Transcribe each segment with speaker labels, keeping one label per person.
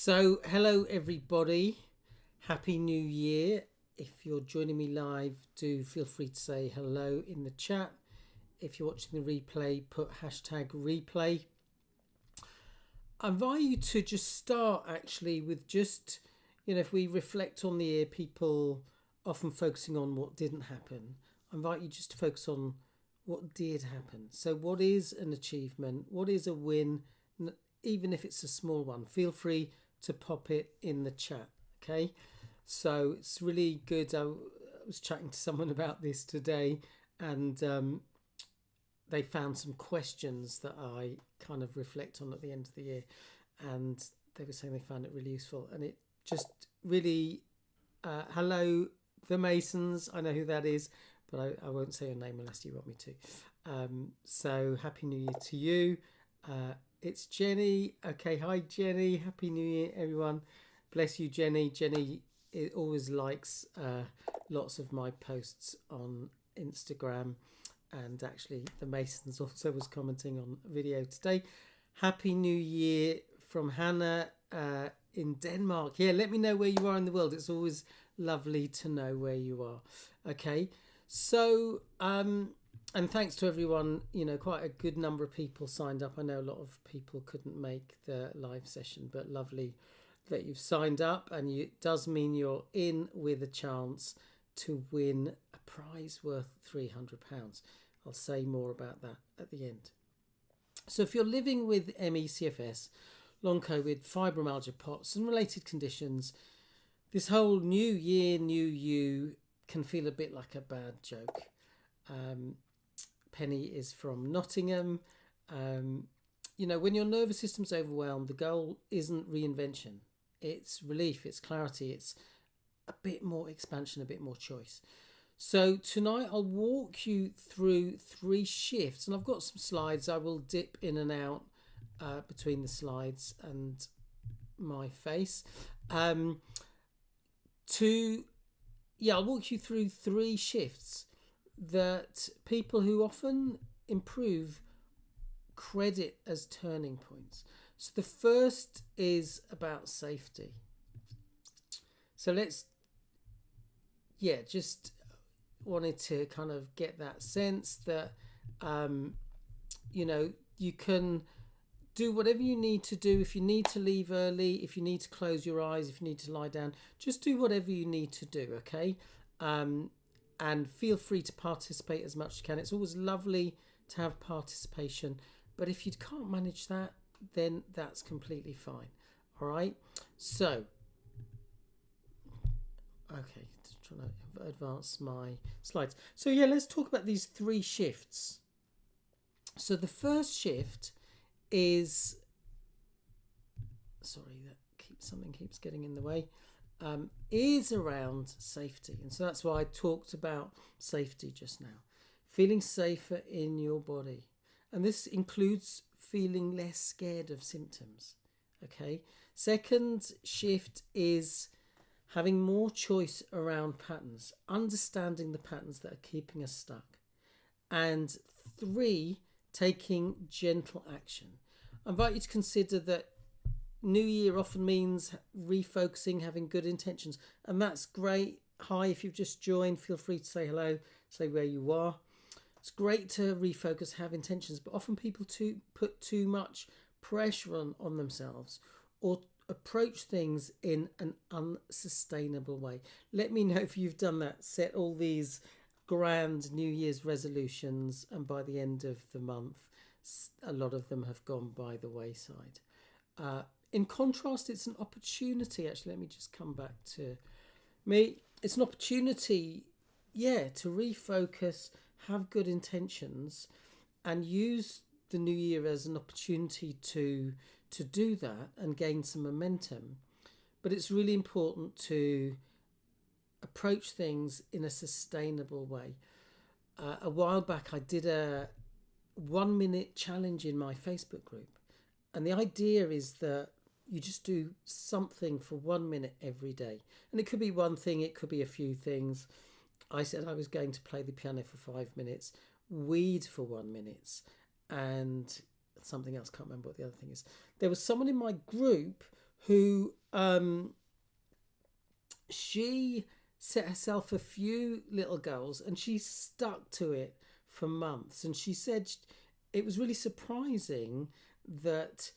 Speaker 1: So, hello everybody. Happy New Year. If you're joining me live, do feel free to say hello in the chat. If you're watching the replay, put hashtag replay. I invite you to just start actually with just, if we reflect on the year, people often focusing on what didn't happen. I invite you just to focus on what did happen. So what is an achievement? What is a win? Even if it's a small one, feel free to pop it in the chat. Okay, so it's really good. I was chatting to someone about this today, and they found some questions that I kind of reflect on at the end of the year, and they were saying they found it really useful, and it just really hello the Masons. I know who that is, but I won't say your name unless you want me to. So happy New Year to you. It's Jenny. Okay, hi Jenny. Happy New Year, everyone. Bless you, Jenny. Jenny always likes lots of my posts on Instagram, and actually the Masons also was commenting on a video today. Happy New Year from Hannah in Denmark. Yeah, let me know where you are in the world. It's always lovely to know where you are. Okay, so and thanks to everyone, quite a good number of people signed up. I know a lot of people couldn't make the live session, but lovely that you've signed up, and it does mean you're in with a chance to win a prize worth £300. I'll say more about that at the end. So if you're living with ME, CFS, long COVID, fibromyalgia, POTS and related conditions, this whole new year, new you can feel a bit like a bad joke. Penny is from Nottingham. When your nervous system's overwhelmed, the goal isn't reinvention. It's relief, it's clarity, it's a bit more expansion, a bit more choice. So tonight I'll walk you through 3 shifts, and I've got some slides. I will dip in and out between the slides and my face. I'll walk you through 3 shifts that people who often improve credit as turning points. So the first is about safety. So just wanted to kind of get that sense that, you can do whatever you need to do. If you need to leave early, if you need to close your eyes, if you need to lie down, just do whatever you need to do, okay? And feel free to participate as much as you can. It's always lovely to have participation, but if you can't manage that, then that's completely fine. All right, so okay, just trying to advance my slides. So let's talk about these 3 shifts. So the first shift is, something keeps getting in the way, is around safety. And so that's why I talked about safety just now. Feeling safer in your body. And this includes feeling less scared of symptoms. Okay. Second shift is having more choice around patterns, understanding the patterns that are keeping us stuck. And 3, taking gentle action. I invite you to consider that New Year often means refocusing, having good intentions, and that's great. Hi, if you've just joined, feel free to say hello, say where you are. It's great to refocus, have intentions, but often people put too much pressure on themselves or approach things in an unsustainable way. Let me know if you've done that. Set all these grand New Year's resolutions, and by the end of the month, a lot of them have gone by the wayside. In contrast, it's an opportunity. Actually, let me just come back to me. It's an opportunity, to refocus, have good intentions, and use the new year as an opportunity to do that and gain some momentum. But it's really important to approach things in a sustainable way. A while back, I did a 1-minute challenge in my Facebook group. And the idea is that you just do something for 1 minute every day. And it could be one thing, it could be a few things. I said I was going to play the piano for 5 minutes, weed for 1 minute, and something else, can't remember what the other thing is. There was someone in my group who she set herself a few little goals and she stuck to it for months. And she said it was really surprising that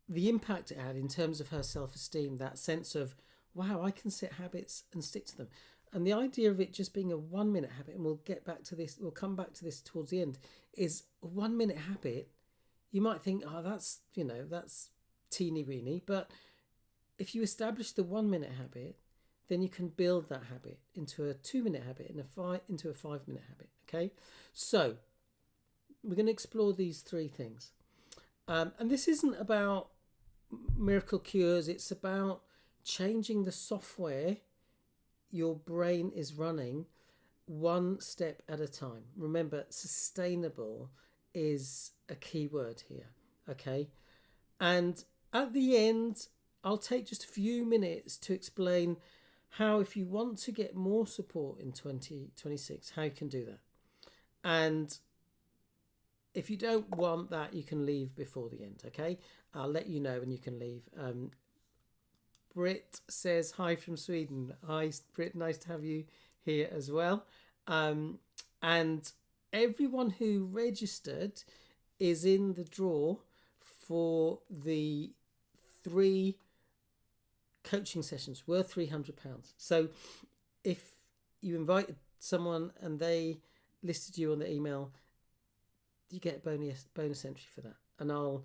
Speaker 1: the impact it had in terms of her self-esteem, that sense of, wow, I can set habits and stick to them. And the idea of it just being a 1 minute habit, and we'll come back to this towards the end, is a 1 minute habit. You might think, oh, that's teeny weeny. But if you establish the 1 minute habit, then you can build that habit into a 2 minute habit and into a 5 minute habit. Okay. So we're going to explore these three things. And this isn't about miracle cures. It's about changing the software your brain is running one step at a time. Remember, sustainable is a key word here. Okay. And at the end, I'll take just a few minutes to explain how, if you want to get more support in 2026, how you can do that. And if you don't want that, you can leave before the end, okay? I'll let you know when you can leave. Britt says hi from Sweden. Hi, Britt, nice to have you here as well. And everyone who registered is in the draw for the 3 coaching sessions worth £300. So if you invited someone and they listed you on the email, you get a bonus entry for that. And I'll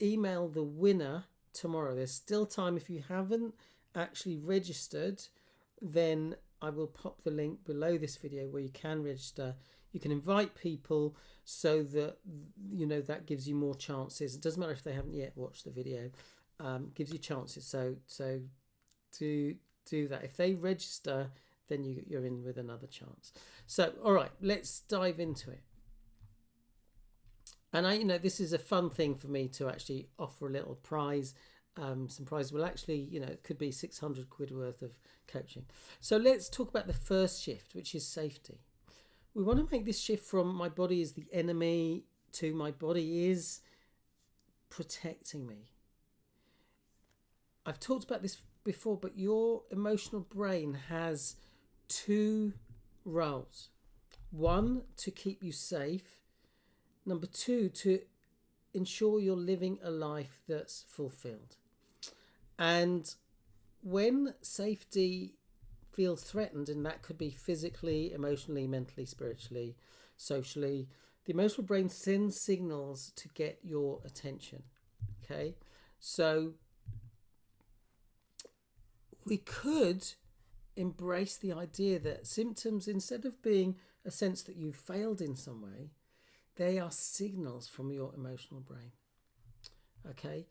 Speaker 1: email the winner tomorrow. There's still time. If you haven't actually registered, then I will pop the link below this video where you can register. You can invite people so that, that gives you more chances. It doesn't matter if they haven't yet watched the video. Gives you chances. So do that. If they register, then you're in with another chance. So, all right, let's dive into it. And this is a fun thing for me to actually offer a little prize. Some prizes will actually, it could be 600 quid worth of coaching. So let's talk about the first shift, which is safety. We want to make this shift from my body is the enemy to my body is protecting me. I've talked about this before, but your emotional brain has 2 roles. 1, to keep you safe. Number 2, to ensure you're living a life that's fulfilled. And when safety feels threatened, and that could be physically, emotionally, mentally, spiritually, socially, the emotional brain sends signals to get your attention. Okay, so we could embrace the idea that symptoms, instead of being a sense that you failed in some way, they are signals from your emotional brain. Okay,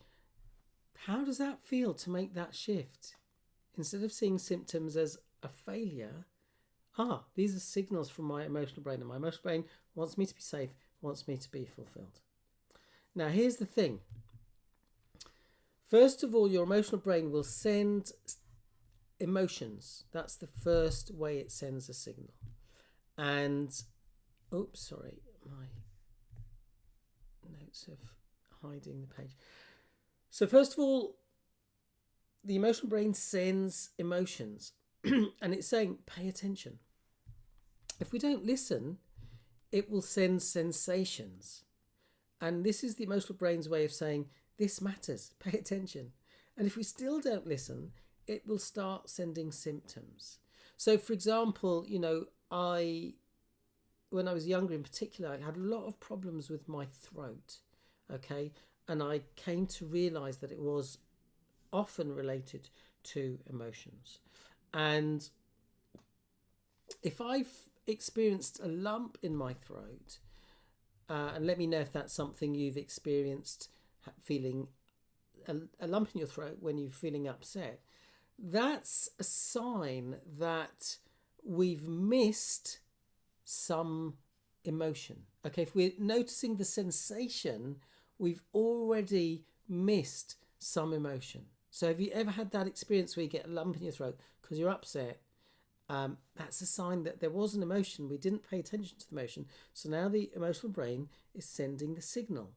Speaker 1: how does that feel to make that shift? Instead of seeing symptoms as a failure, these are signals from my emotional brain, and my emotional brain wants me to be safe, wants me to be fulfilled. Now, here's the thing. First of all, your emotional brain will send emotions. That's the first way it sends a signal. And, my notes of hiding the page. So first of all, the emotional brain sends emotions and it's saying, pay attention. If we don't listen, it will send sensations. And this is the emotional brain's way of saying, this matters, pay attention. And if we still don't listen, it will start sending symptoms. So for example, when I was younger in particular, I had a lot of problems with my throat. Okay. And I came to realize that it was often related to emotions. And if I've experienced a lump in my throat, and let me know if that's something you've experienced, feeling a lump in your throat when you're feeling upset, that's a sign that we've missed some emotion. Okay, if we're noticing the sensation, we've already missed some emotion. So have you ever had that experience where you get a lump in your throat because you're upset? That's a sign that there was an emotion. We didn't pay attention to the emotion. So now the emotional brain is sending the signal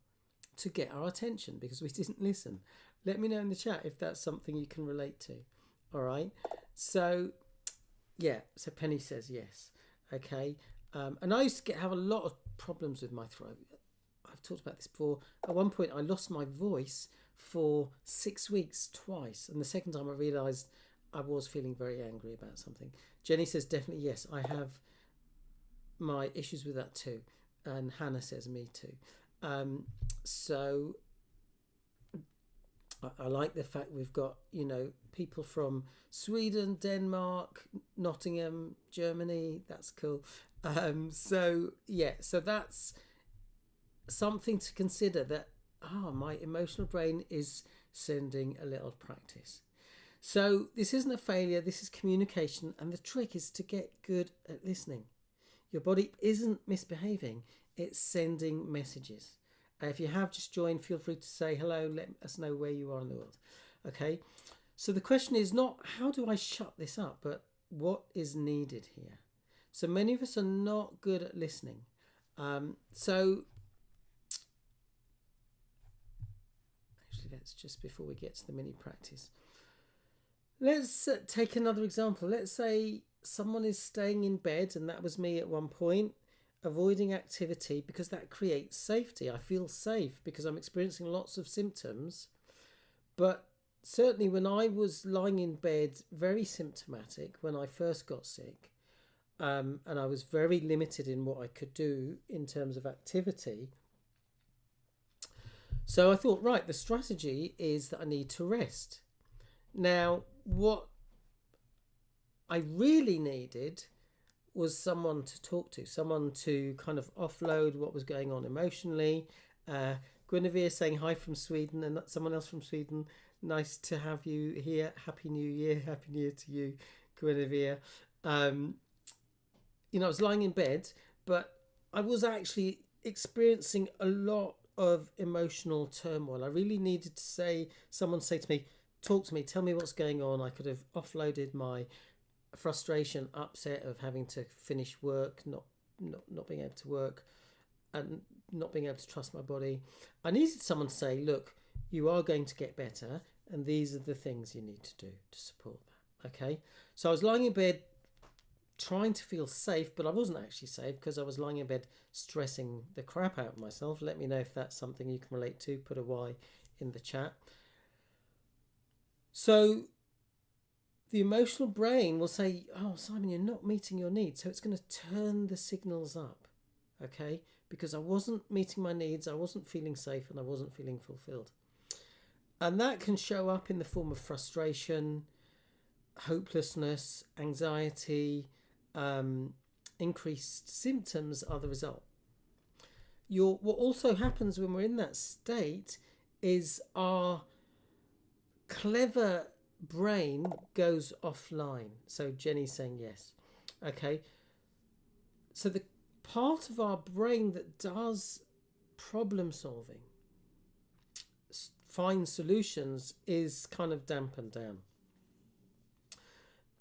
Speaker 1: to get our attention because we didn't listen. Let me know in the chat if that's something you can relate to. All right. So, yeah. So Penny says yes. Okay. And I used to have a lot of problems with my throat. I've talked about this before. At one point, I lost my voice for 6 weeks twice. And the second time I realised I was feeling very angry about something. Jenny says definitely yes. I have my issues with that too. And Hannah says me too. So I like the fact we've got, people from Sweden, Denmark, Nottingham, Germany. That's cool. So that's something to consider, that my emotional brain is sending a little practice. So this isn't a failure, this is communication, and the trick is to get good at listening. Your body isn't misbehaving, it's sending messages. If you have just joined, feel free to say hello, let us know where you are in the world. Okay, so the question is not how do I shut this up, but what is needed here. So many of us are not good at listening. So actually, let's just, before we get to the mini practice, let's take another example. Let's say someone is staying in bed, and that was me at one point, avoiding activity because that creates safety. I feel safe because I'm experiencing lots of symptoms. But certainly when I was lying in bed, very symptomatic when I first got sick, and I was very limited in what I could do in terms of activity. So I thought, right, the strategy is that I need to rest. Now, what I really needed was someone to talk to, someone to kind of offload what was going on emotionally. Guinevere saying hi from Sweden, and someone else from Sweden. Nice to have you here. Happy New Year. Happy New Year to you, Guinevere. I was lying in bed, but I was actually experiencing a lot of emotional turmoil. I really needed to someone say to me, talk to me, tell me what's going on. I could have offloaded my frustration, upset of having to finish work, not being able to work, and not being able to trust my body. I needed someone to say, look, you are going to get better, and these are the things you need to do to support that. Okay, so I was lying in bed trying to feel safe, but I wasn't actually safe because I was lying in bed stressing the crap out of myself. Let me know if that's something you can relate to. Put a Y in the chat. So the emotional brain will say, oh, Simon, you're not meeting your needs. So it's going to turn the signals up, okay? Because I wasn't meeting my needs, I wasn't feeling safe, and I wasn't feeling fulfilled. And that can show up in the form of frustration, hopelessness, anxiety, increased symptoms are the result. What also happens when we're in that state is our clever brain goes offline. So Jenny's saying yes. Okay. So the part of our brain that does problem solving, finds solutions, is kind of dampened down.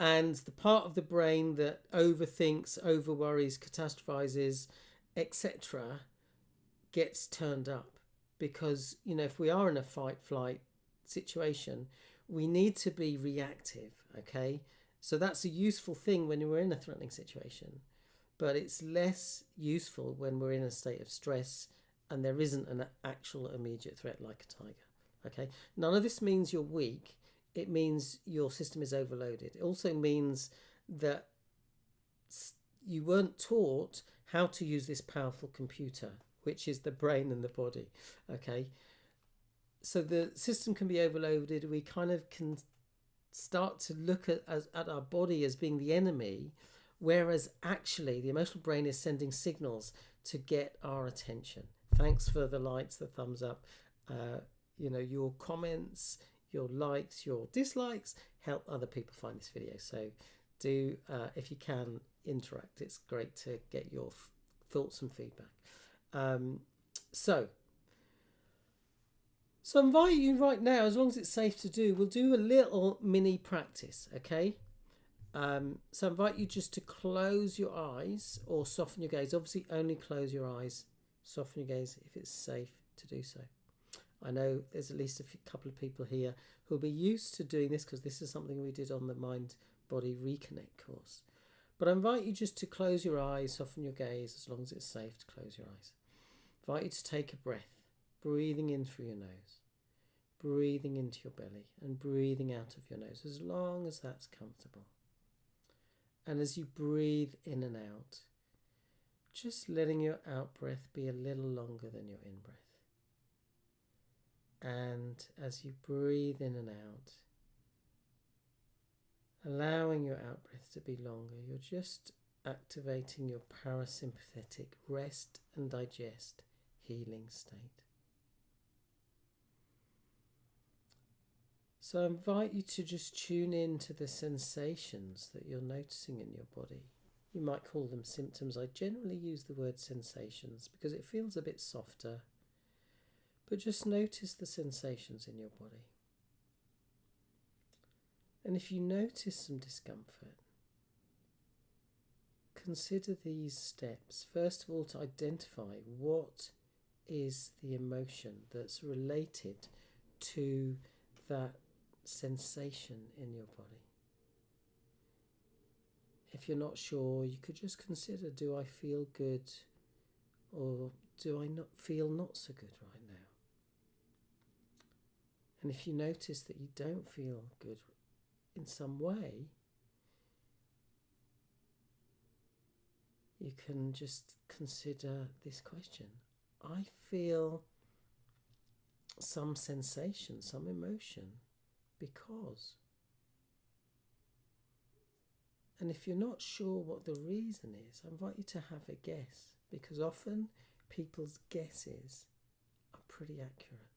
Speaker 1: And the part of the brain that overthinks, overworries, catastrophizes, etc., gets turned up. Because, if we are in a fight-flight situation, we need to be reactive, okay? So that's a useful thing when we're in a threatening situation, but it's less useful when we're in a state of stress and there isn't an actual immediate threat like a tiger, okay? None of this means you're weak. It means your system is overloaded. It also means that you weren't taught how to use this powerful computer, which is the brain and the body, okay? So the system can be overloaded. We kind of can start to look at our body as being the enemy, whereas actually the emotional brain is sending signals to get our attention. Thanks for the likes, the thumbs up, your comments, your likes, your dislikes help other people find this video. So do, if you can, interact. It's great to get your thoughts and feedback. So I invite you right now, as long as it's safe to do, we'll do a little mini practice, okay? So I invite you just to close your eyes or soften your gaze. Obviously only close your eyes, soften your gaze if it's safe to do so. I know there's at least a couple of people here who'll be used to doing this because this is something we did on the Mind Body Reconnect course. But I invite you just to close your eyes, soften your gaze as long as it's safe to close your eyes. I invite you to take a breath, breathing in through your nose, breathing into your belly and breathing out of your nose as long as that's comfortable. And as you breathe in and out, just letting your out breath be a little longer than your in breath. And as you breathe in and out, allowing your out breath to be longer, you're just activating your parasympathetic rest and digest healing state. So I invite you to just tune in to the sensations that you're noticing in your body. You might call them symptoms. I generally use the word sensations because it feels a bit softer. But just notice the sensations in your body. And if you notice some discomfort, consider these steps. First of all, to identify what is the emotion that's related to that sensation in your body. If you're not sure, you could just consider, do I feel good or do I not feel not so good right now? And if you notice that you don't feel good in some way, you can just consider this question. I feel some sensation, some emotion, because. And if you're not sure what the reason is, I invite you to have a guess, because often people's guesses are pretty accurate.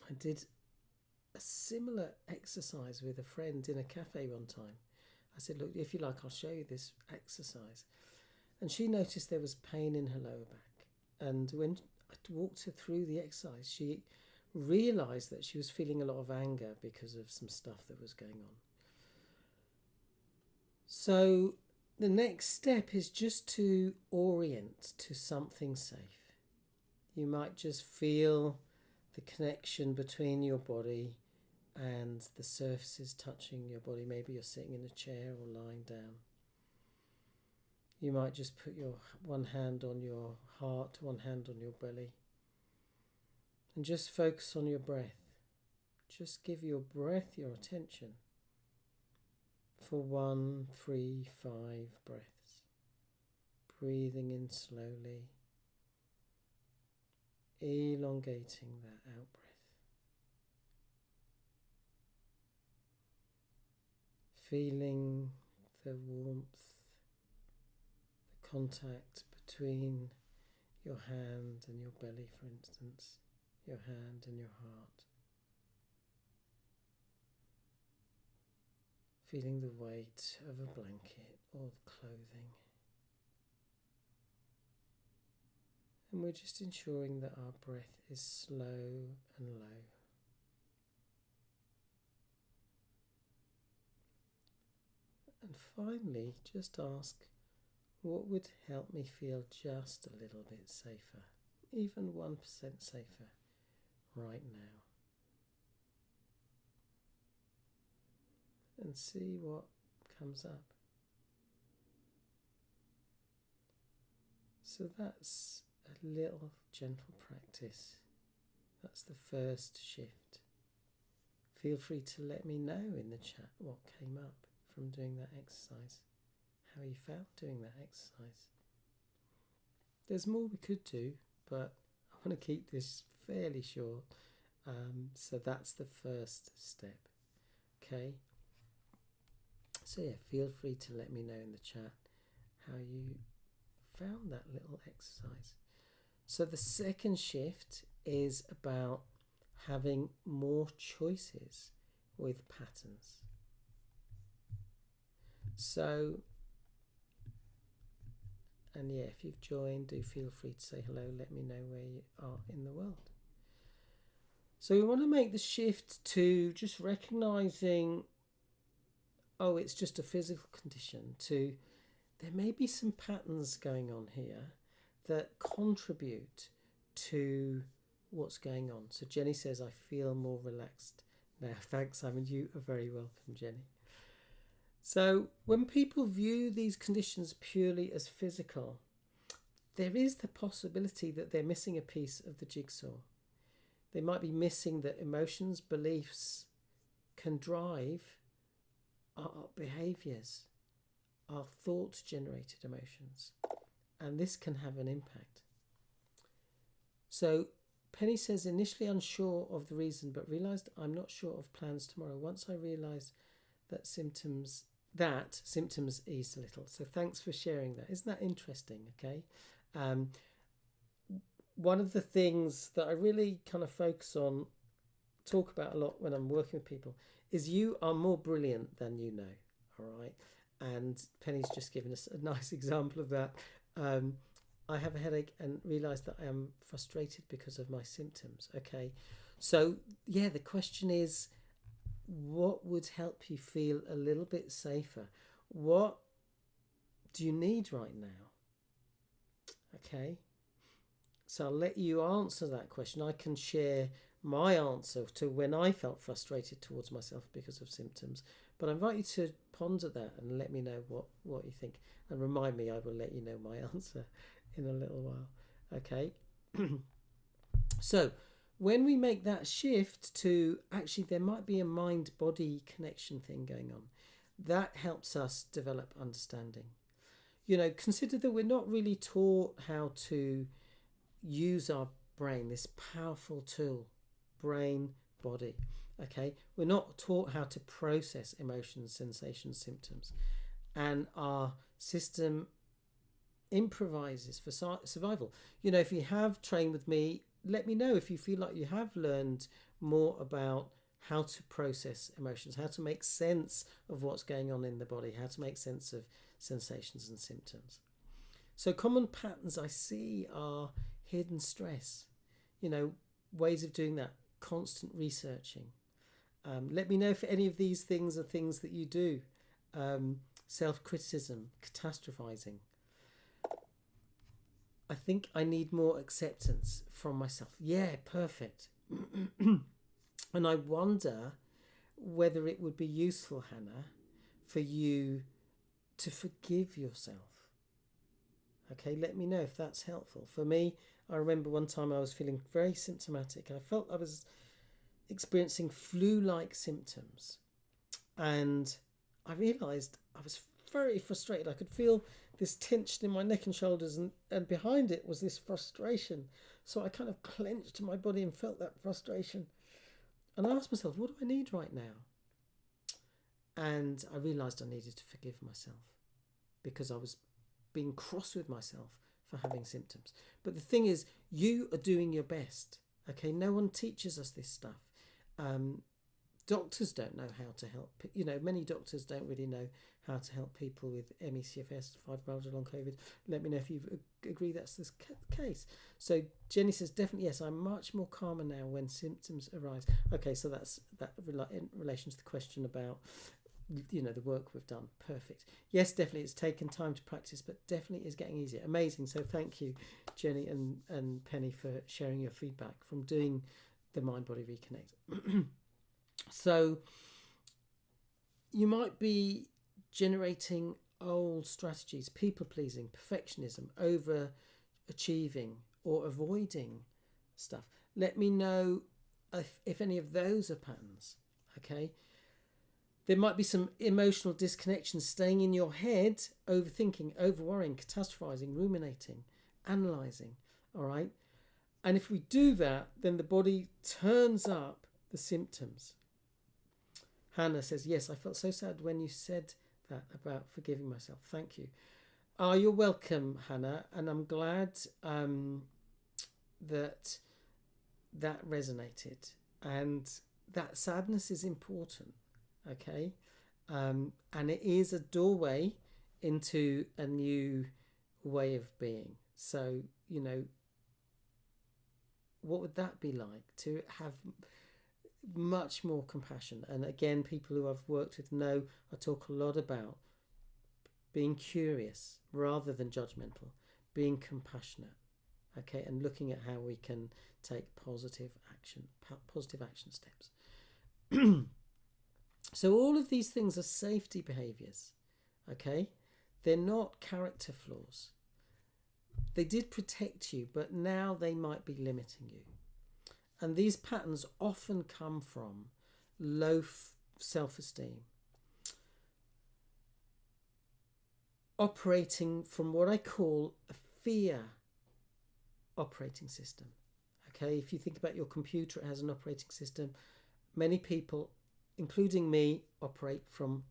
Speaker 1: I did a similar exercise with a friend in a cafe one time. I said, look, if you like, I'll show you this exercise. And she noticed there was pain in her lower back. And when I walked her through the exercise, she realised that she was feeling a lot of anger because of some stuff that was going on. So the next step is just to orient to something safe. You might just feel the connection between your body and the surfaces touching your body. Maybe you're sitting in a chair or lying down. You might just put your one hand on your heart, one hand on your belly, and just focus on your breath. Just give your breath your attention for 1, 3, 5 breaths. Breathing in slowly, elongating that out breath. Feeling the warmth, the contact between your hand and your belly, for instance, your hand and your heart. Feeling the weight of a blanket or the clothing. And we're just ensuring that our breath is slow and low. And finally, just ask, what would help me feel just a little bit safer, even 1% safer right now? And see what comes up. So that's a little gentle practice. That's the first shift. Feel free to let me know in the chat what came up from doing that exercise, how you felt doing that exercise. There's more we could do, but I want to keep this fairly short. So that's the first step. Okay. So yeah, feel free to let me know in the chat how you found that little exercise. So the second shift is about having more choices with patterns. So, and yeah, if you've joined, do feel free to say hello, let me know where you are in the world. So we want to make the shift to just recognizing, oh, it's just a physical condition, to there may be some patterns going on here that contribute to what's going on. So Jenny says, I feel more relaxed now. Thanks, Simon. You are very welcome, Jenny. So when people view these conditions purely as physical, there is the possibility that they're missing a piece of the jigsaw. They might be missing that emotions, beliefs can drive our behaviours, our thought-generated emotions, and this can have an impact. So Penny says, initially unsure of the reason, but realised I'm not sure of plans tomorrow. Once I realised that symptoms eased a little. So thanks for sharing that. Isn't that interesting? Okay. One of the things that I really kind of focus on, talk about a lot when I'm working with people, is you are more brilliant than you know. All right. And Penny's just given us a nice example of that. I have a headache and realise that I am frustrated because of my symptoms. Okay. So yeah, the question is, what would help you feel a little bit safer? What do you need right now? Okay. So I'll let you answer that question. I can share my answer to when I felt frustrated towards myself because of symptoms. But I invite you to ponder that and let me know what you think. And remind me, I will let you know my answer in a little while. Okay. So when we make that shift to actually there might be a mind-body connection thing going on, that helps us develop understanding. Consider that we're not really taught how to use our brain, this powerful tool, brain, body. Okay, we're not taught how to process emotions, sensations, symptoms, and our system improvises for survival. If you have trained with me, let me know if you feel like you have learned more about how to process emotions, how to make sense of what's going on in the body, how to make sense of sensations and symptoms. So common patterns I see are hidden stress, ways of doing that, constant researching. Let me know if any of these things are things that you do. Self-criticism, catastrophizing. I think I need more acceptance from myself. Yeah, perfect. And I wonder whether it would be useful, Hannah, for you to forgive yourself. Okay, let me know if that's helpful. For me, I remember one time I was feeling very symptomatic. I felt I was experiencing flu-like symptoms. And I realised I was very frustrated. I could feel this tension in my neck and shoulders, and behind it was this frustration. So I kind of clenched my body and felt that frustration. And I asked myself, what do I need right now? And I realised I needed to forgive myself because I was being cross with myself for having symptoms. But the thing is, you are doing your best. Okay, no one teaches us this stuff. Doctors don't know how to help. Many doctors don't really know how to help people with ME, CFS, fibromyalgia, long COVID. Let me know if you agree that's the case. So Jenny says, definitely yes, I'm much more calmer now when symptoms arise. Okay, so that's that in relation to the question about the work we've done. Perfect. Yes, definitely it's taken time to practice, but definitely is getting easier. Amazing. So thank you, Jenny and Penny, for sharing your feedback from doing the Mind Body Reconnect. So you might be generating old strategies, people pleasing, perfectionism, overachieving, or avoiding stuff. Let me know if any of those are patterns. Okay. There might be some emotional disconnection, staying in your head, overthinking, overworrying, catastrophizing, ruminating, analysing. All right. And if we do that, then the body turns up the symptoms. Hannah says, yes, I felt so sad when you said that about forgiving myself. Thank you. You're welcome, Hannah. And I'm glad that resonated. And that sadness is important. Okay. And it is a doorway into a new way of being. So, what would that be like to have much more compassion? And again, people who I've worked with know I talk a lot about being curious rather than judgmental, being compassionate. okay, and looking at how we can take positive action steps. So all of these things are safety behaviors, okay? They're not character flaws. They did protect you, but now they might be limiting you. And these patterns often come from low self-esteem, operating from what I call a fear operating system. Okay, if you think about your computer, it has an operating system. Many people, including me, operate from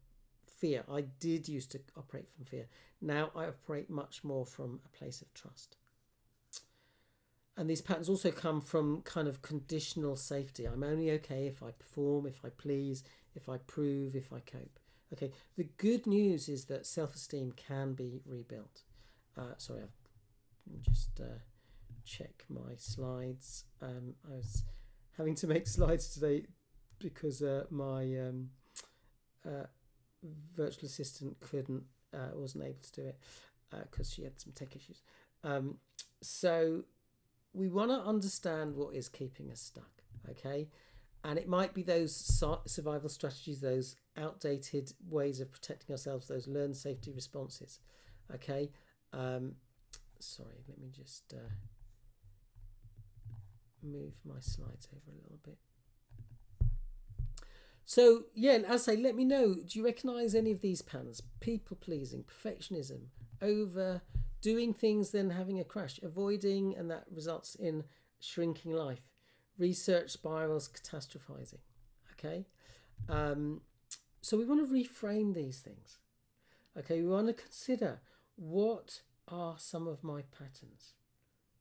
Speaker 1: fear. I did used to operate from fear. Now I operate much more from a place of trust. And these patterns also come from kind of conditional safety. I'm only okay if I perform, if I please, if I prove, if I cope. Okay, the good news is that self-esteem can be rebuilt. Sorry, I'll just check my slides. I was having to make slides today because my virtual assistant wasn't able to do it because she had some tech issues. So we want to understand what is keeping us stuck, okay? And it might be those survival strategies, those outdated ways of protecting ourselves, those learned safety responses, okay? Sorry, let me just move my slides over a little bit. So, yeah, as I say, let me know, do you recognise any of these patterns? People-pleasing, perfectionism, overdoing things, then having a crash, avoiding, and that results in shrinking life, research spirals, catastrophizing, okay? So we want to reframe these things, okay? We want to consider, what are some of my patterns,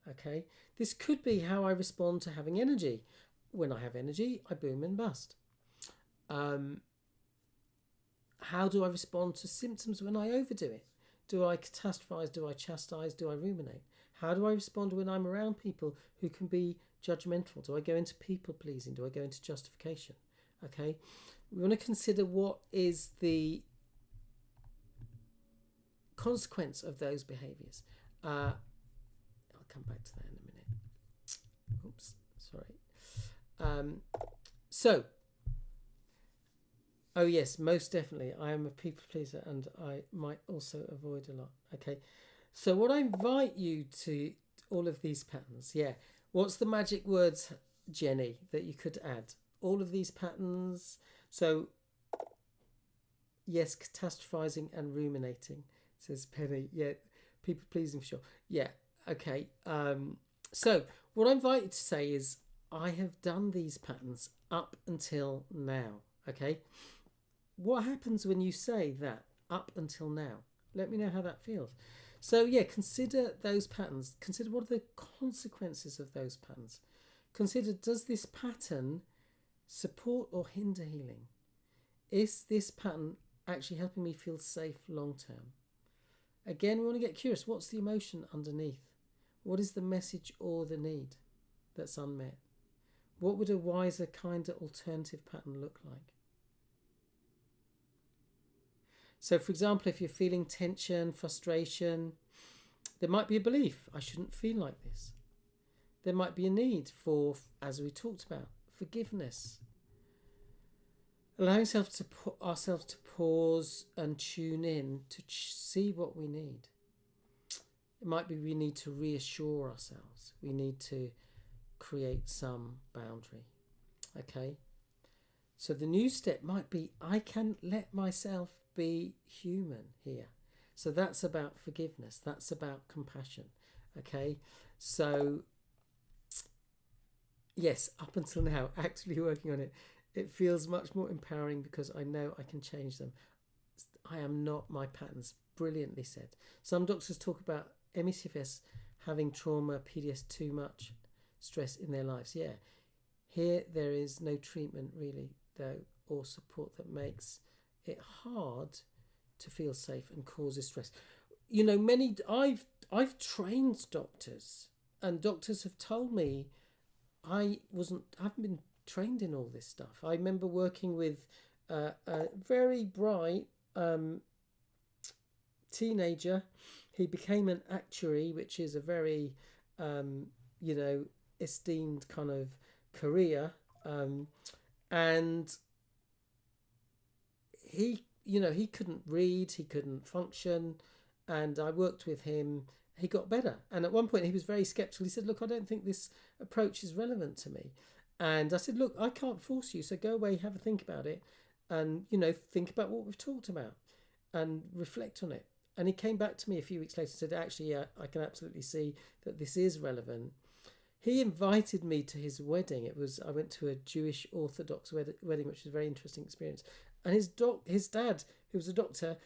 Speaker 1: okay? This could be how I respond to having energy. When I have energy, I boom and bust. How do I respond to symptoms when I overdo it? Do I catastrophize? Do I chastise? Do I ruminate? How do I respond when I'm around people who can be judgmental? Do I go into people pleasing? Do I go into justification? Okay, we want to consider what is the consequence of those behaviors. I'll come back to that in a minute. Oops, sorry. Oh yes, most definitely. I am a people pleaser and I might also avoid a lot. Okay, so what I invite you to all of these patterns. Yeah, what's the magic words, Jenny, that you could add? All of these patterns. So yes, catastrophizing and ruminating, says Penny. Yeah, people pleasing for sure. Yeah, okay. So what I invite you to say is, I have done these patterns up until now. Okay. What happens when you say that, up until now? Let me know how that feels. So yeah, consider those patterns. Consider what are the consequences of those patterns. Consider, does this pattern support or hinder healing? Is this pattern actually helping me feel safe long term? Again, we want to get curious. What's the emotion underneath? What is the message or the need that's unmet? What would a wiser, kinder alternative pattern look like? So, for example, if you're feeling tension, frustration, there might be a belief, I shouldn't feel like this. There might be a need for, as we talked about, forgiveness. Allowing ourselves to pause and tune in to see what we need. It might be we need to reassure ourselves. We need to create some boundary. Okay? So the new step might be, I can let myself be human here. So that's about forgiveness. That's about compassion. Okay? So, yes, up until now, actively working on it, it feels much more empowering because I know I can change them. I am not my patterns. Brilliantly said. Some doctors talk about ME/CFS having trauma, PDS, too much stress in their lives. Yeah. Here, there is no treatment really, though, or support that makes it hard to feel safe and causes stress. You know, I've trained doctors, and doctors have told me I haven't been trained in all this stuff. I remember working with a very bright teenager. He became an actuary, which is a very you know, esteemed kind of career, and he couldn't read, he couldn't function, and I worked with him. He got better, and at one point he was very skeptical. He said, "Look, I don't think this approach is relevant to me." And I said, "Look, I can't force you, so go away, have a think about it, and think about what we've talked about, and reflect on it." And he came back to me a few weeks later and said, "Actually, yeah, I can absolutely see that this is relevant." He invited me to his wedding. I went to a Jewish Orthodox wedding, which was a very interesting experience. And his dad, who was a doctor,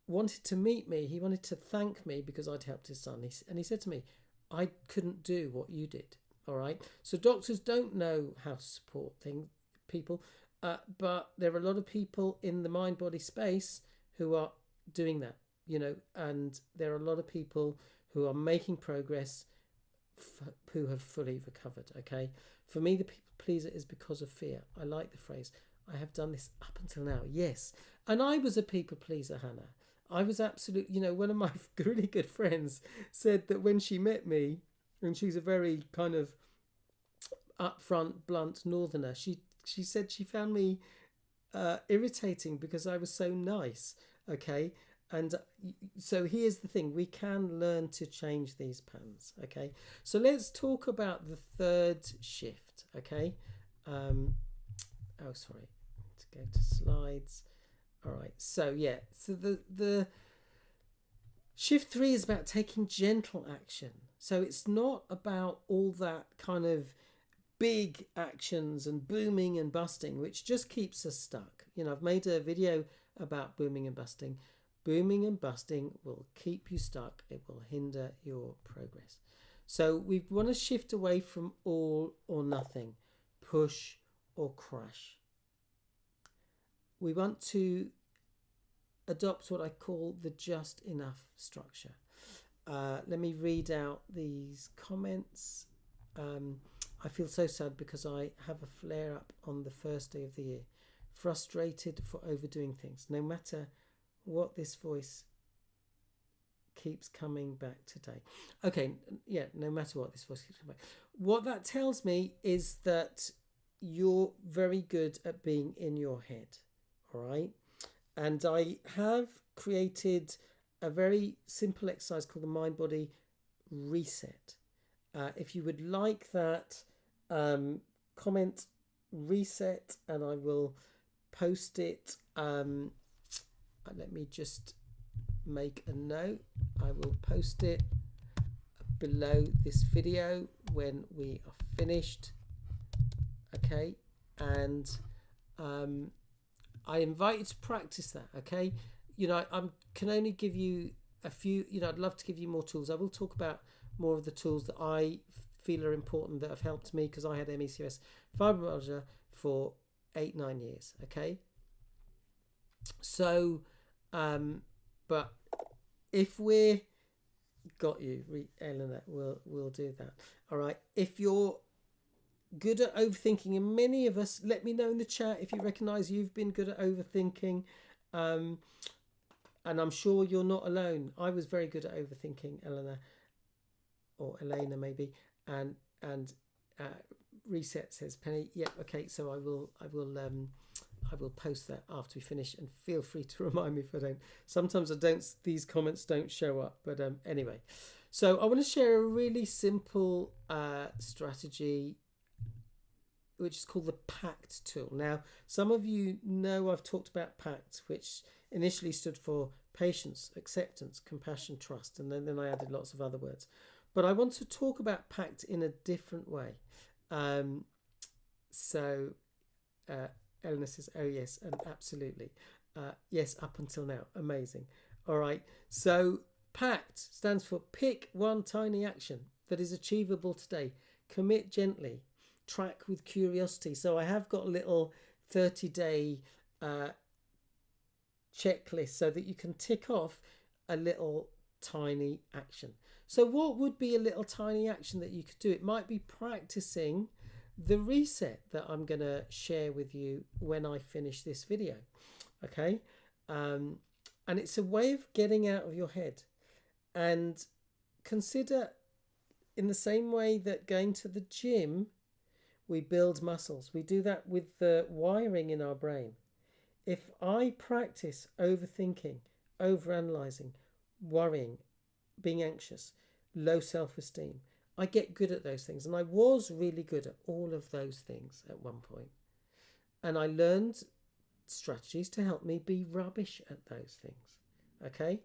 Speaker 1: wanted to meet me. He wanted to thank me because I'd helped his son. And he said to me, "I couldn't do what you did." All right. So doctors don't know how to support people, but there are a lot of people in the mind body space who are doing that. And there are a lot of people who are making progress, who have fully recovered. Okay, for me, the people pleaser is because of fear. I like the phrase, "I have done this up until now." Yes, and I was a people pleaser, Hannah. I was absolutely, one of my really good friends said that when she met me, and she's a very kind of upfront, blunt northerner, she said she found me irritating because I was so nice. Okay. And so here's the thing, we can learn to change these patterns. Okay, so let's talk about the third shift. Okay, sorry, to go to slides. All right, so the shift 3 is about taking gentle action. So it's not about all that kind of big actions and booming and busting, which just keeps us stuck. I've made a video about booming and busting. Booming and busting will keep you stuck. It will hinder your progress. So we want to shift away from all or nothing, push or crash. We want to adopt what I call the just enough structure. Let me read out these comments. I feel so sad because I have a flare up on the first day of the year. Frustrated for overdoing things. No matter what, this voice keeps coming back today. Okay, yeah, no matter what, this voice keeps coming back. What that tells me is that you're very good at being in your head, all right? And I have created a very simple exercise called the Mind Body Reset. If you would like that, comment reset and I will post it. Let me just make a note. I will post it below this video when we are finished. Okay, and I invite you to practice that. Okay, I can only give you a few. I'd love to give you more tools. I will talk about more of the tools that I feel are important that have helped me, because I had ME/CFS fibromyalgia for 8-9 years. Okay, so but if we're got you, Eleanor, we'll do that. All right, if you're good at overthinking, and many of us, let me know in the chat if you recognize you've been good at overthinking, and I'm sure you're not alone. I was very good at overthinking, Eleanor, or Elena maybe, and reset says Penny. Yeah, okay, so I will post that after we finish, and feel free to remind me if I don't. Sometimes these comments don't show up, but anyway. So I want to share a really simple strategy, which is called the PACT tool. Now, some of you know I've talked about PACT, which initially stood for patience, acceptance, compassion, trust, and then I added lots of other words. But I want to talk about PACT in a different way. Eleanor says, "Oh yes, and absolutely. Yes, up until now. Amazing." All right. So PACT stands for pick one tiny action that is achievable today. Commit gently. Track with curiosity. So I have got a little 30-day checklist so that you can tick off a little tiny action. So what would be a little tiny action that you could do? It might be practicing the reset that I'm going to share with you when I finish this video. Okay, and it's a way of getting out of your head. And consider in the same way that going to the gym, we build muscles. We do that with the wiring in our brain. If I practice overthinking, overanalyzing, worrying, being anxious, low self-esteem, I get good at those things. And I was really good at all of those things at one point. And I learned strategies to help me be rubbish at those things. Okay?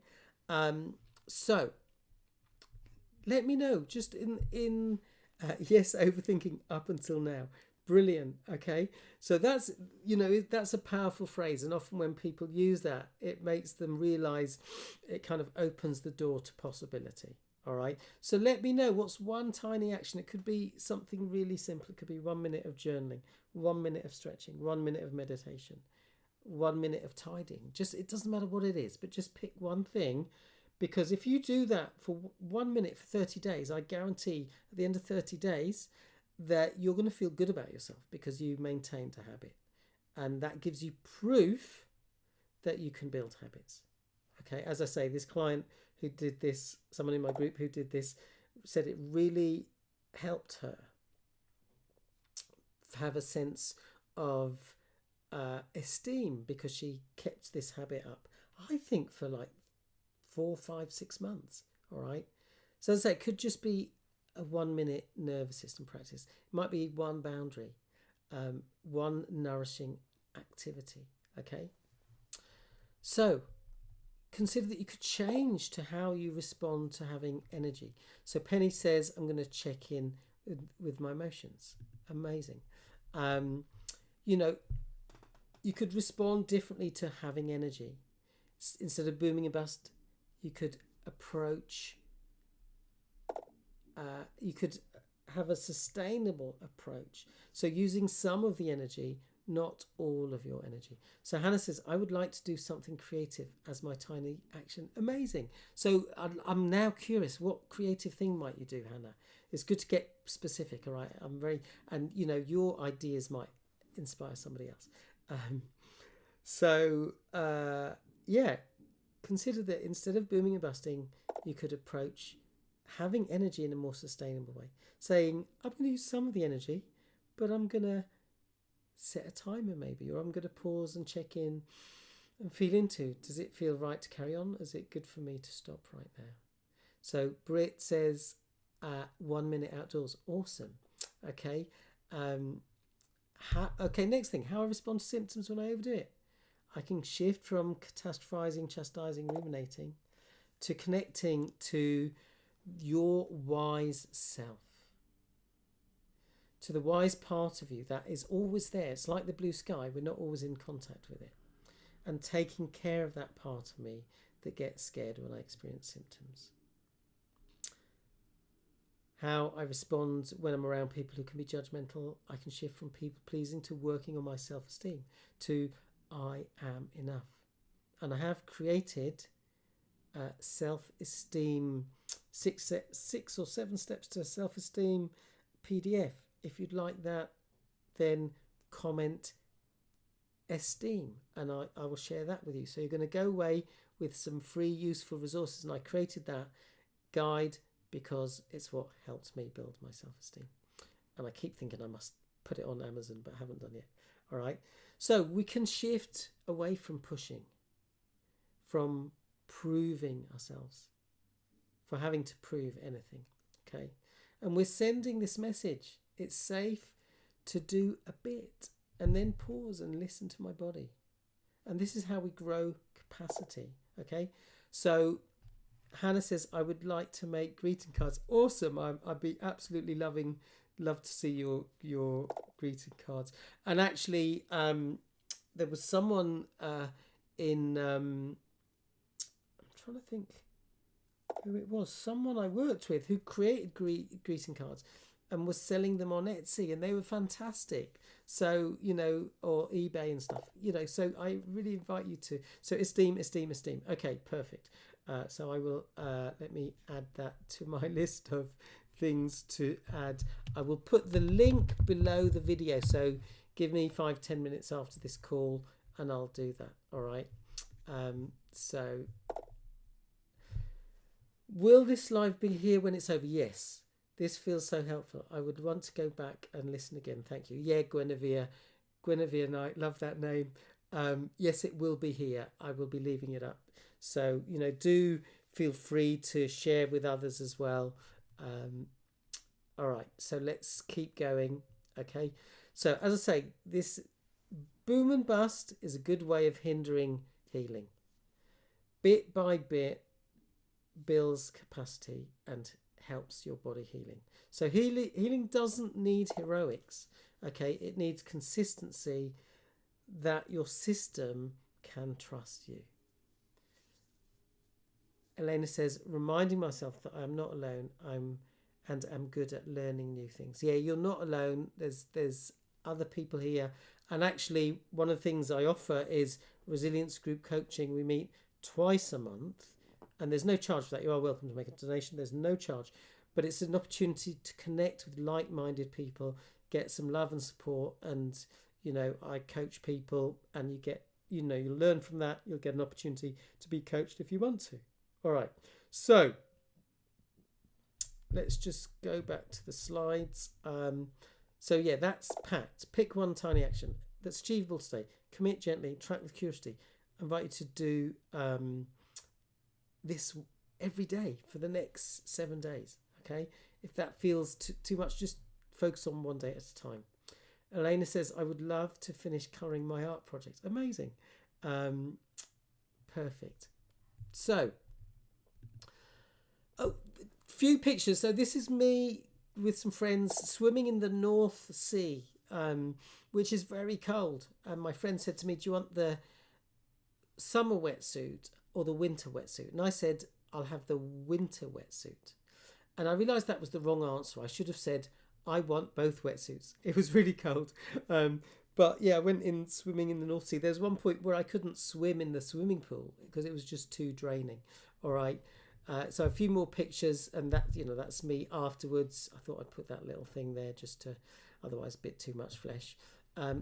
Speaker 1: So let me know just in yes, overthinking up until now. Brilliant. Okay, so that's, that's a powerful phrase, and often when people use that, it makes them realize, it kind of opens the door to possibility. All right, so let me know what's one tiny action. It could be something really simple. It could be 1 minute of journaling, 1 minute of stretching, 1 minute of meditation, 1 minute of tidying. Just, it doesn't matter what it is, but just pick one thing. Because if you do that for 1 minute for 30 days, I guarantee at the end of 30 days that you're going to feel good about yourself because you maintained a habit. And that gives you proof that you can build habits. Okay, as I say, this client who did this, someone in my group who did this, said it really helped her have a sense of esteem because she kept this habit up, I think, for like 4, 5, 6 months. All right, so as I say, it could just be a 1 minute nervous system practice. It might be one boundary, one nourishing activity. Okay, so consider that you could change to how you respond to having energy. So Penny says, I'm going to check in with my emotions. Amazing. You could respond differently to having energy. Instead of booming and bust, you could approach, you could have a sustainable approach. So using some of the energy, not all of your energy. So Hannah says, I would like to do something creative as my tiny action. Amazing. So I'm now curious, what creative thing might you do, Hannah? It's good to get specific, all right? And your ideas might inspire somebody else. Consider that instead of booming and busting, you could approach having energy in a more sustainable way. Saying, I'm going to use some of the energy, but I'm going to set a timer maybe, or I'm going to pause and check in and feel into, does it feel right to carry on? Is it good for me to stop right now? So Britt says 1 minute outdoors. Awesome. Okay. Next thing, how I respond to symptoms when I overdo it. I can shift from catastrophizing, chastising, ruminating to connecting to your wise self, to the wise part of you that is always there. It's like the blue sky. We're not always in contact with it. And taking care of that part of me that gets scared when I experience symptoms. How I respond when I'm around people who can be judgmental. I can shift from people pleasing to working on my self-esteem to I am enough. And I have created self-esteem, six or seven steps to self-esteem PDF. If you'd like that, then comment esteem and I will share that with you. So you're going to go away with some free useful resources, and I created that guide because it's what helped me build my self-esteem. And I keep thinking I must put it on Amazon, but haven't done yet. All right, so we can shift away from pushing, from proving ourselves, for having to prove anything. Okay, and we're sending this message. It's safe to do a bit and then pause and listen to my body. And this is how we grow capacity. Okay, so Hannah says, I would like to make greeting cards. Awesome. I'd be absolutely love to see your greeting cards. And actually, there was someone in I'm trying to think who it was. Someone I worked with who created greeting cards and was selling them on Etsy, and they were fantastic. So, or eBay and stuff, so I really invite you to. So esteem. Okay, perfect. So I will, let me add that to my list of things to add. I will put the link below the video. So give me 5-10 minutes after this call and I'll do that. All right. So will this live be here when it's over? Yes. This feels so helpful. I would want to go back and listen again. Thank you. Yeah, Guinevere Knight, love that name. Yes, it will be here. I will be leaving it up. So, do feel free to share with others as well. All right, so let's keep going. Okay, so as I say, this boom and bust is a good way of hindering healing. Bit by bit, builds capacity and helps your body healing. So healing doesn't need heroics. Okay, it needs consistency that your system can trust you. Elena says, reminding myself that I'm not alone. I'm good at learning new things. Yeah, you're not alone. There's other people here. And actually, one of the things I offer is resilience group coaching. We meet twice a month, and there's no charge for that. You are welcome to make a donation. There's no charge, but it's an opportunity to connect with like-minded people, get some love and support. And I coach people, and you get, you learn from that. You'll get an opportunity to be coached if you want to. All right, so let's just go back to the slides. So yeah, that's packed. Pick one tiny action that's achievable today. Commit gently, track with curiosity. I invite you to do this every day for the next 7 days. Okay, if that feels too much, just focus on one day at a time. Elena says, I would love to finish colouring my art project. Amazing. Perfect. So, few pictures. So this is me with some friends swimming in the North Sea, which is very cold. And my friend said to me, do you want the summer wetsuit or the winter wetsuit? And I said, I'll have the winter wetsuit. And I realised that was the wrong answer. I should have said, I want both wetsuits. It was really cold. But yeah, I went in swimming in the North Sea. There's one point where I couldn't swim in the swimming pool because it was just too draining. All right. So a few more pictures, and that's me afterwards. I thought I'd put that little thing there just to, otherwise a bit too much flesh.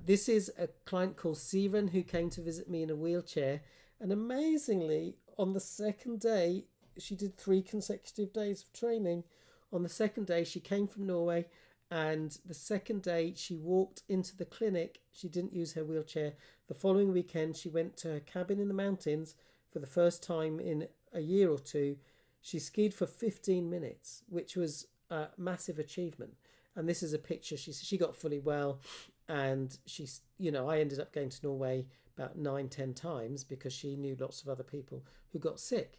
Speaker 1: This is a client called Siren who came to visit me in a wheelchair, and amazingly, on the second day, she did 3 consecutive days of training. On the second day, she came from Norway, and the second day she walked into the clinic. She didn't use her wheelchair. The following weekend, she went to her cabin in the mountains for the first time in a year or two. She skied for 15 minutes, which was a massive achievement. And this is a picture. She got fully well, and she's, I ended up going to Norway about 9-10 times because she knew lots of other people who got sick.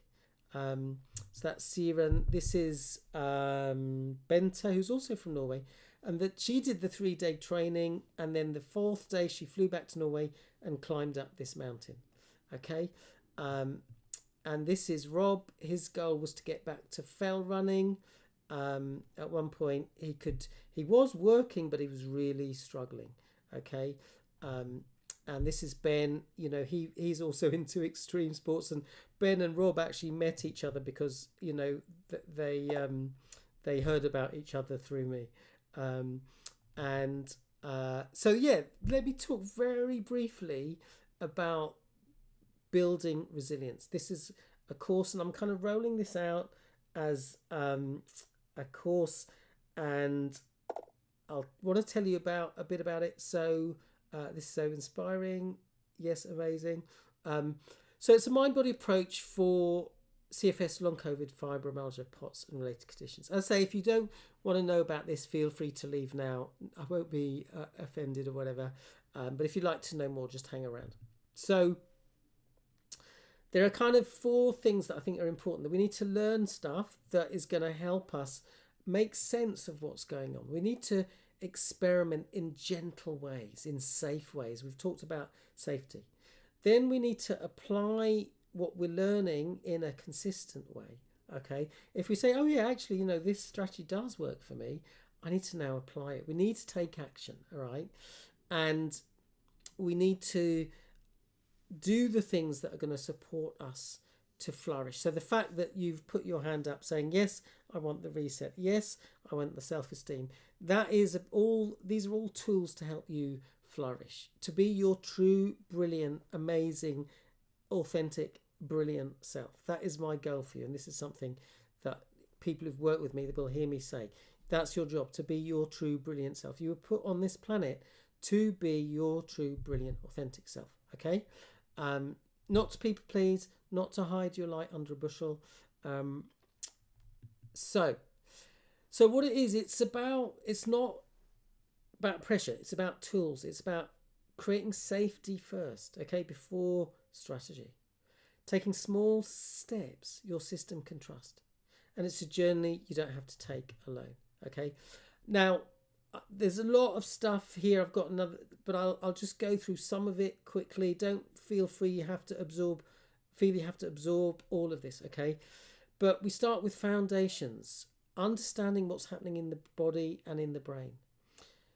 Speaker 1: So that's Siren. This is Benta, who's also from Norway, and that she did the 3-day training, and then the 4th day she flew back to Norway and climbed up this mountain. Okay. And this is Rob. His goal was to get back to fell running. At one point, he was working, but he was really struggling. Okay. And this is Ben. He's also into extreme sports. And Ben and Rob actually met each other because, they heard about each other through me. So, yeah, let me talk very briefly about building resilience. This is a course, and I'm kind of rolling this out as a course, and I'll want to tell you a bit about it. So this is so inspiring. Yes, amazing. So it's a mind-body approach for CFS, long COVID, fibromyalgia, POTS and related conditions. As I say, if you don't want to know about this, feel free to leave now. I won't be offended or whatever. But if you'd like to know more, just hang around. So there are kind of 4 things that I think are important. That we need to learn stuff that is going to help us make sense of what's going on. We need to experiment in gentle ways, in safe ways. We've talked about safety. Then we need to apply what we're learning in a consistent way. Okay. If we say, oh yeah, actually, this strategy does work for me, I need to now apply it. We need to take action. All right. And we need to do the things that are going to support us to flourish. So the fact that you've put your hand up saying, yes, I want the reset. Yes, I want the self-esteem. These are all tools to help you flourish, to be your true, brilliant, amazing, authentic, brilliant self. That is my goal for you. And this is something that people who've worked with me, they will hear me say, That's your job, to be your true brilliant self. You were put on this planet to be your true brilliant authentic self. Okay, not to people please, not to hide your light under a bushel. So what it is, it's not about pressure, it's about tools, it's about creating safety first, okay, before strategy. Taking small steps your system can trust, and it's a journey you don't have to take alone. Okay, now there's a lot of stuff here. I've got another, but I'll just go through some of it quickly. Don't feel you have to absorb all of this. Okay, but we start with foundations, understanding what's happening in the body and in the brain.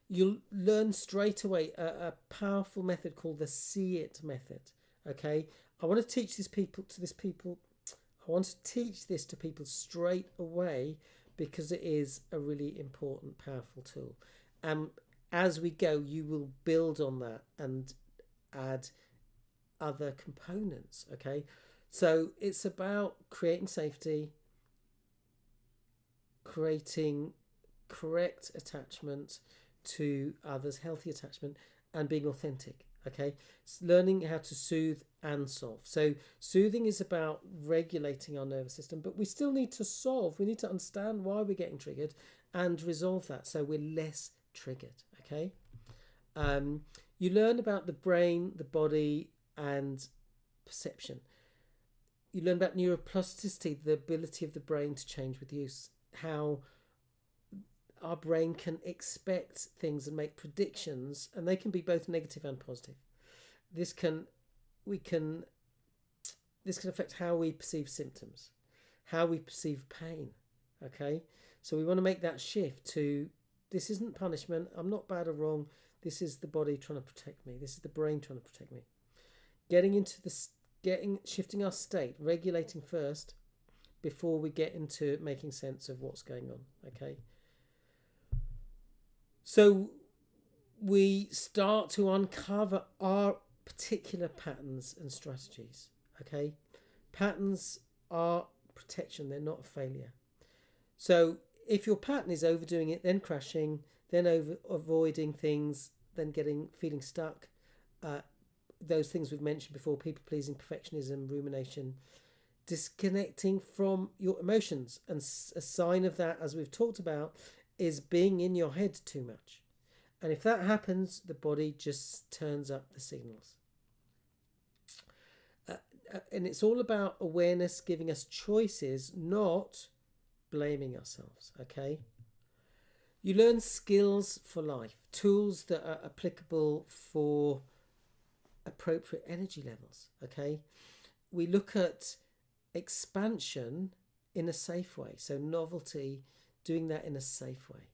Speaker 1: You'll learn straight away a powerful method called the see it method. Okay, I want to teach this to people straight away, because it is a really important, powerful tool. And as we go, you will build on that and add other components. Okay, so it's about creating safety, creating correct attachment to others, healthy attachment, and being authentic. Okay, it's learning how to soothe and solve. So soothing is about regulating our nervous system, but we still need to solve. We need to understand why we're getting triggered and resolve that, so we're less triggered. Okay, you learn about the brain, the body, and perception. You learn about neuroplasticity, the ability of the brain to change with use, how our brain can expect things and make predictions, and they can be both negative and positive. This can affect how we perceive symptoms, how we perceive pain. Okay, so we want to make that shift to, this isn't punishment, I'm not bad or wrong, this is the body trying to protect me, this is the brain trying to protect me. Shifting our state, regulating first before we get into making sense of what's going on. Okay, so we start to uncover our particular patterns and strategies. Okay, patterns are protection, they're not a failure. So if your pattern is overdoing it, then crashing, then avoiding things, then feeling stuck, those things we've mentioned before, people pleasing, perfectionism, rumination, disconnecting from your emotions, and a sign of that, as we've talked about, is being in your head too much. And if that happens, the body just turns up the signals. And it's all about awareness, giving us choices, not blaming ourselves. Okay, you learn skills for life, tools that are applicable for appropriate energy levels. Okay, we look at expansion in a safe way, so novelty, doing that in a safe way,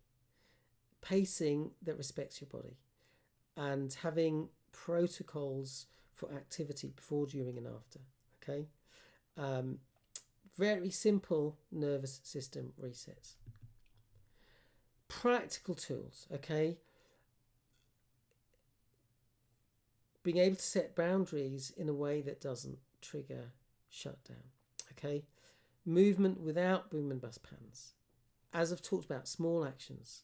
Speaker 1: pacing that respects your body, and having protocols for activity before, during, and after. Okay, very simple nervous system resets. Practical tools. Okay, being able to set boundaries in a way that doesn't trigger shutdown. Okay, movement without boom and bust patterns. As I've talked about, small actions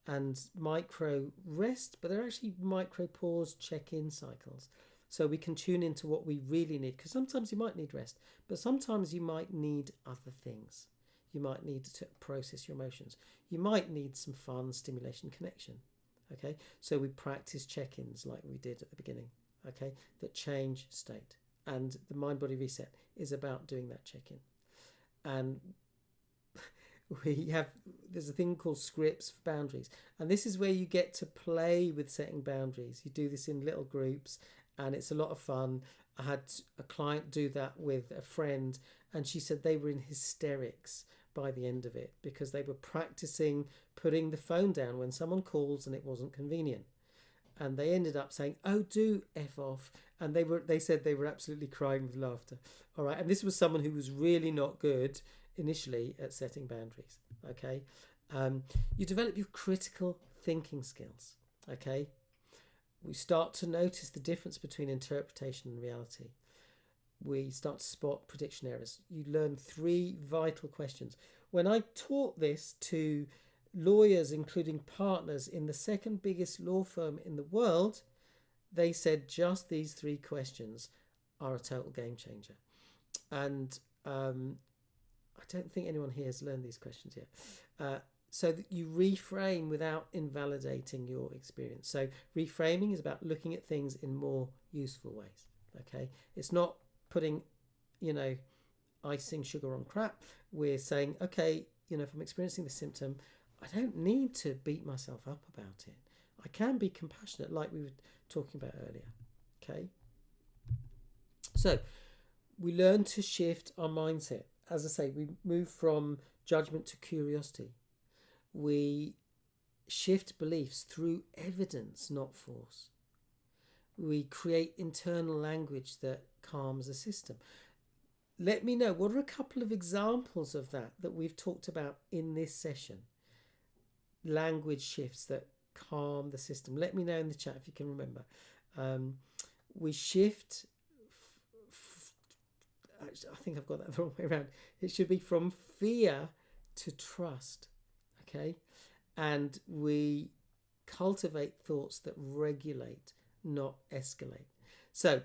Speaker 1: and micro rest, but they're actually micro pause check-in cycles. So we can tune into what we really need, because sometimes you might need rest, but sometimes you might need other things. You might need to process your emotions. You might need some fun, stimulation, connection. Okay, so we practice check-ins like we did at the beginning. Okay, that change state, and the mind body reset is about doing that check-in. And there's a thing called scripts for boundaries, and this is where you get to play with setting boundaries. You do this in little groups, and it's a lot of fun. I had a client do that with a friend, and she said they were in hysterics by the end of it, because they were practicing putting the phone down when someone calls and it wasn't convenient, and they ended up saying, "Oh, do F off," and they said they were absolutely crying with laughter. All right, and this was someone who was really not good initially at setting boundaries. Okay, you develop your critical thinking skills. Okay, we start to notice the difference between interpretation and reality. We start to spot prediction errors. You learn 3 vital questions. When I taught this to lawyers, including partners in the second biggest law firm in the world, they said just these 3 questions are a total game changer. And I don't think anyone here has learned these questions yet. So that you reframe without invalidating your experience. So reframing is about looking at things in more useful ways. Okay, it's not putting, icing sugar on crap. We're saying, okay, if I'm experiencing the symptom, I don't need to beat myself up about it. I can be compassionate, like we were talking about earlier. Okay, so we learn to shift our mindset. As I say, we move from judgment to curiosity. We shift beliefs through evidence, not force. We create internal language that calms the system. Let me know, what are a couple of examples of that we've talked about in this session? Language shifts that calm the system. Let me know in the chat if you can remember. We shift... Actually, I think I've got that the wrong way around. It should be from fear to trust. Okay, and we cultivate thoughts that regulate, not escalate. So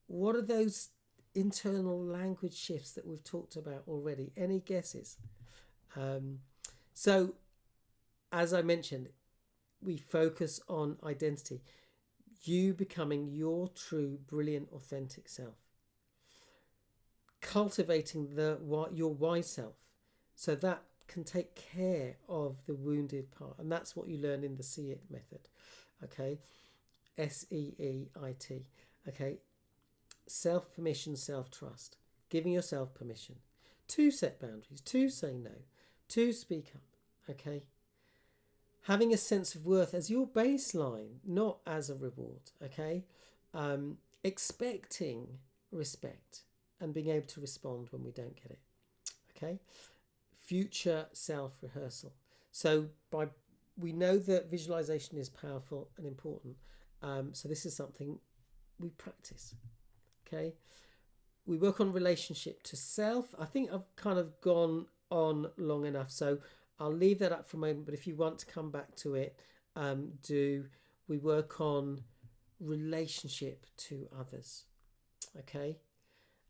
Speaker 1: what are those internal language shifts that we've talked about already? Any guesses? So as I mentioned, we focus on identity, you becoming your true, brilliant, authentic self, cultivating your why self, so that can take care of the wounded part. And that's what you learn in the See It method. Okay, SEEIT. Okay, self-permission, self-trust, giving yourself permission to set boundaries, to say no, to speak up. Okay, having a sense of worth as your baseline, not as a reward. Okay, expecting respect and being able to respond when we don't get it. Okay, future self-rehearsal. So we know that visualization is powerful and important. So this is something we practice. Okay, we work on relationship to self. I think I've kind of gone on long enough, so I'll leave that up for a moment. But if you want to come back to it, we work on relationship to others. Okay,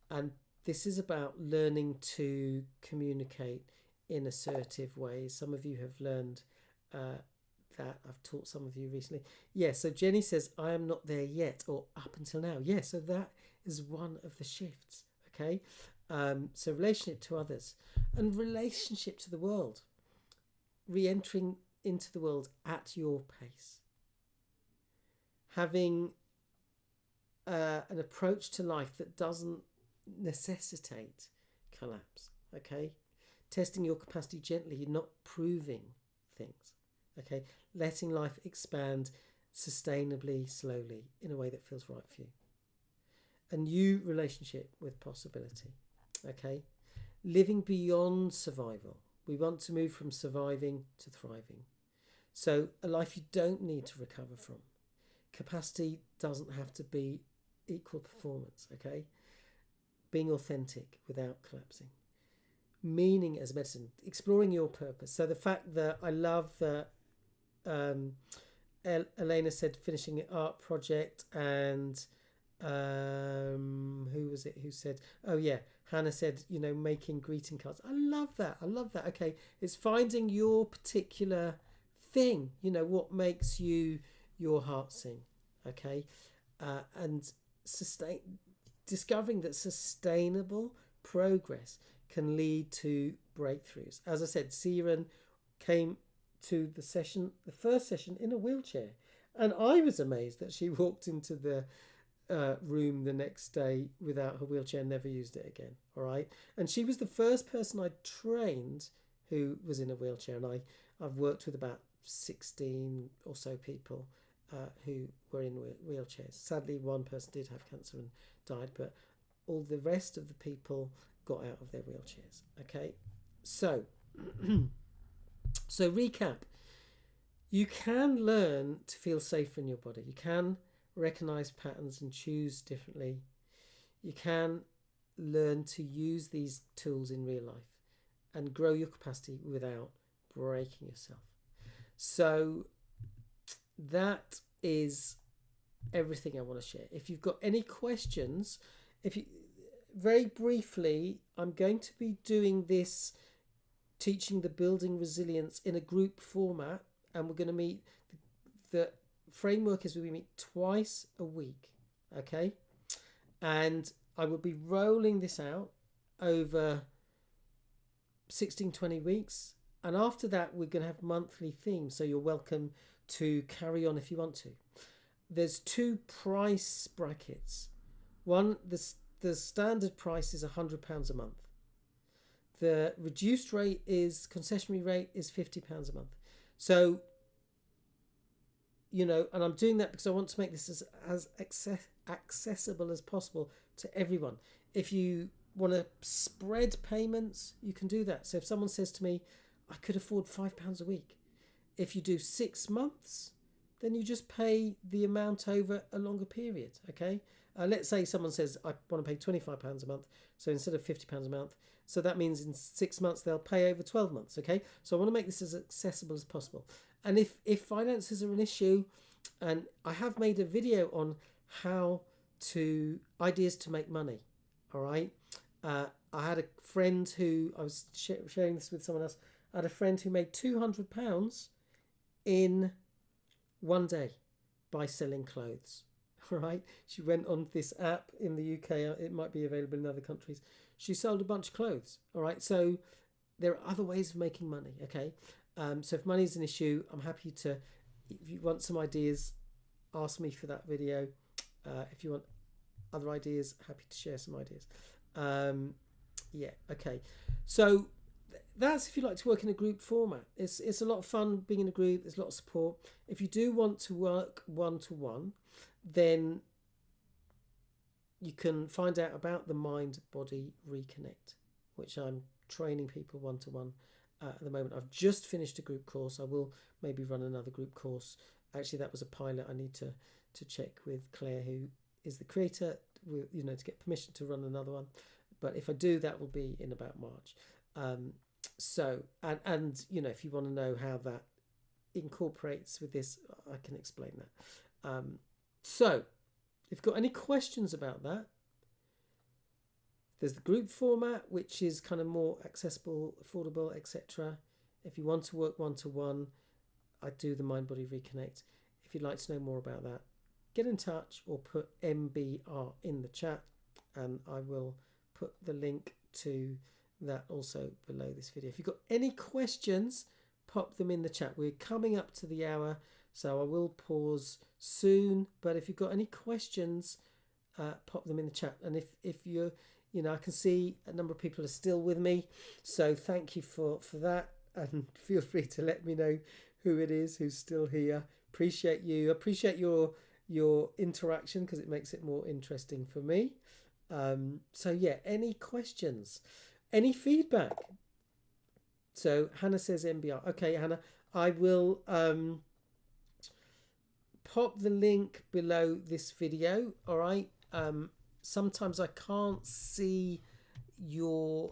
Speaker 1: and this is about learning to communicate in assertive ways. Some of you have learned that. I've taught some of you recently. Yeah, so Jenny says, I am not there yet, or up until now. Yeah, so that is one of the shifts. Okay, so relationship to others and relationship to the world. Re-entering into the world at your pace. Having an approach to life that doesn't necessitate collapse. Okay, testing your capacity gently. You're not proving things. Okay, letting life expand sustainably, slowly, in a way that feels right for you. A new relationship with possibility. Okay, living beyond survival. We want to move from surviving to thriving. So a life you don't need to recover from. Capacity doesn't have to be equal performance. Okay, being authentic without collapsing. Meaning as medicine, exploring your purpose. So the fact that I love that Elena said finishing an art project, and who was it who said, oh yeah, Hannah said, making greeting cards. I love that. Okay, it's finding your particular thing, what makes your heart sing. Okay, and discovering that sustainable progress can lead to breakthroughs. As I said, Siren came to the first session in a wheelchair, and I was amazed that she walked into the room the next day without her wheelchair, never used it again. All right, and she was the first person I trained who was in a wheelchair, and I've worked with about 16 or so people who were in wheelchairs. Sadly, one person did have cancer and died, but all the rest of the people got out of their wheelchairs. Okay, so so recap. You can learn to feel safer in your body. You can recognize patterns and choose differently. You can learn to use these tools in real life and grow your capacity without breaking yourself. So that is everything I want to share. If you've got any questions, very briefly, I'm going to be doing this, teaching the building resilience in a group format, and we're going to meet. The framework is we meet twice a week, okay? And I will be rolling this out over 16-20 weeks, and after that we're going to have monthly themes, so you're welcome to carry on if you want to. There's 2 price brackets. One, the standard price is £100 a month. The reduced rate is, concessionary rate is £50 a month. So, you know, and I'm doing that because I want to make this as accessible as possible to everyone. If you want to spread payments, you can do that. So if someone says to me, I could afford £5 a week. If you do 6 months, then you just pay the amount over a longer period, okay? Let's say someone says, I want to pay £25 a month, so instead of £50 a month, so that means in 6 months they'll pay over 12 months, okay? So I want to make this as accessible as possible. And if finances are an issue, and I have made a video on ideas to make money, all right? I had a friend who, I was sharing this with someone else, I had a friend who made £200 in one day by selling clothes. Right, she went on this app in the UK. It might be available in other countries. She sold a bunch of clothes. All right, so there are other ways of making money. Okay, so if money is an issue, I'm happy to. If you want some ideas, ask me for that video. If you want other ideas, happy to share some ideas. Yeah, okay. So that's if you like to work in a group format. It's a lot of fun being in a group. There's a lot of support. If you do want to work one-to-one, then you can find out about the Mind-Body Reconnect, which I'm training people one-to-one at the moment. I've just finished a group course. I will maybe run another group course. Actually, that was a pilot. I need to check with Claire, who is the creator, you know, to get permission to run another one. But if I do, that will be in about March. So, and you know, if you want to know how that incorporates with this, I can explain that. So, if you've got any questions about that, there's the group format, which is kind of more accessible, affordable, etc. If you want to work one-to-one, I do the Mind-Body Reconnect. If you'd like to know more about that, get in touch or put MBR in the chat, and I will put the link to that also below this video. If you've got any questions, pop them in the chat. We're coming up to the hour, so I will pause soon, but if you've got any questions, pop them in the chat. And if you're, you know, I can see a number of people are still with me, so thank you for that, and feel free to let me know who it is who's still here. Appreciate you. Appreciate your interaction, because it makes it more interesting for me. So yeah, any questions, any feedback? So Hannah says MBR. Okay, Hannah, I will pop the link below this video. All right. Sometimes I can't see your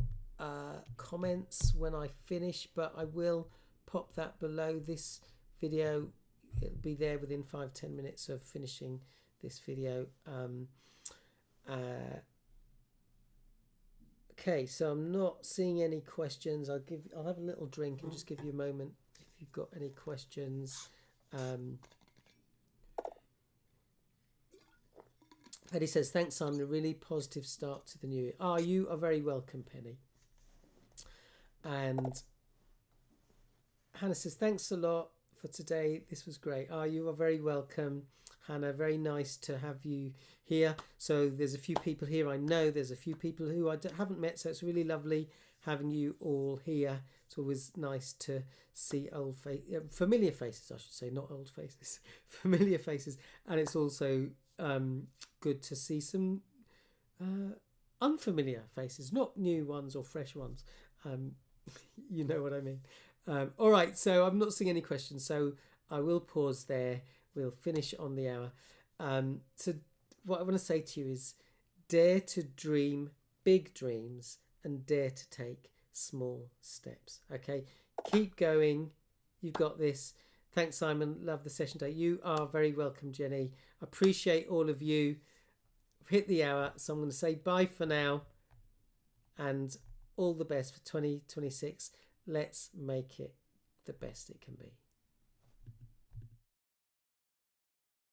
Speaker 1: comments when I finish, but I will pop that below this video. It'll be there within 5-10 minutes of finishing this video. Okay, so I'm not seeing any questions. I'll have a little drink and just give you a moment if you've got any questions. Penny says, thanks, Simon. A really positive start to the new year. Oh, you are very welcome, Penny. And Hannah says, thanks a lot for today. This was great. Oh, you are very welcome, Hannah. Very nice to have you here. So there's a few people here. I know there's a few people who I haven't met, so it's really lovely having you all here. It's always nice to see familiar faces, I should say, not old faces, familiar faces. And it's also good to see some unfamiliar faces, not new ones or fresh ones. You know what I mean. All right, so I'm not seeing any questions, so I will pause there. We'll finish on the hour. So what I want to say to you is, dare to dream big dreams and dare to take small steps. Okay, keep going. You've got this. Thanks, Simon. Love the session today. You are very welcome, Jenny. Appreciate all of you. Hit the hour, so I'm going to say bye for now and all the best for 2026. Let's make it the best it can be.